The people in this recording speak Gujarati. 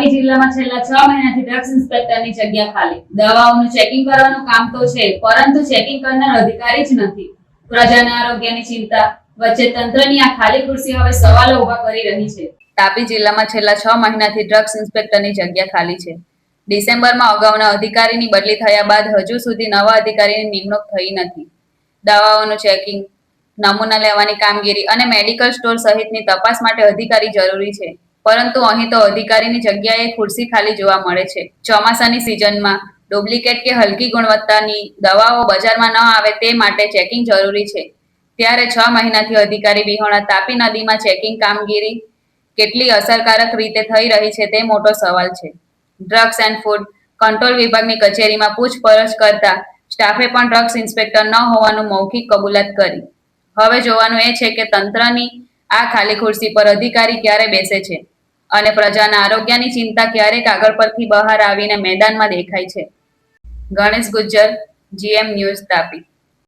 તાપી જિલ્લામાં છેલ્લા 6 મહિનાથી ડ્રગ્સ ઇન્સ્પેક્ટરની જગ્યા ખાલી. દવાઓનું ચેકિંગ કરવાનું કામ તો છે, પરંતુ ચેકિંગ કરનાર અધિકારી જ નથી. પ્રજાના આરોગ્યની ચિંતા વચ્ચે તંત્રની આ ખાલી ખુરશી હવે સવાલો ઉભા કરી રહી છે. તાપી જિલ્લામાં છેલ્લા 6 મહિનાથી ડ્રગ્સ ઇન્સ્પેક્ટરની જગ્યા ખાલી છે. ડિસેમ્બરમાં અગાઉના અધિકારીની બદલી થયા બાદ હજુ સુધી નવા અધિકારીની નિમણૂક થઈ નથી. દવાઓનું ચેકિંગ, નમૂના લેવાની કામગીરી અને મેડિકલ સ્ટોર સહિતની તપાસ માટે અધિકારી જરૂરી છે. પરંતુ અહીં તો અધિકારીની જગ્યાએ ખુરશી ખાલી જોવા મળે છે. ચોમાસાની સિઝનમાં ડુપ્લિકેટ કે હલકી ગુણવત્તાની દવાઓ બજારમાં ન આવે તે માટે ચેકિંગ જરૂરી છે. ત્યારે 6 મહિનાથી અધિકારી વિહોણા તાપી નદીમાં ચેકિંગ કામગીરી કેટલી અસરકારક રીતે થઈ રહી છે તે મોટો સવાલ છે. ડ્રગ્સ એન્ડ ફૂડ કંટ્રોલ વિભાગની કચેરીમાં પૂછપરછ કરતા સ્ટાફે પણ ડ્રગ્સ ઇન્સ્પેક્ટર ન હોવાનું મૌખિક કબૂલાત કરી. હવે જોવાનું એ છે કે તંત્રની આ ખાલી ખુરશી પર અધિકારી ક્યારે બેસે છે અને પ્રજાના આરોગ્યની ચિંતા ક્યારે કાગળ પરથી બહાર આવીને મેદાનમાં દેખાય છે. Ganesh Gujjar, GM news, Tapi.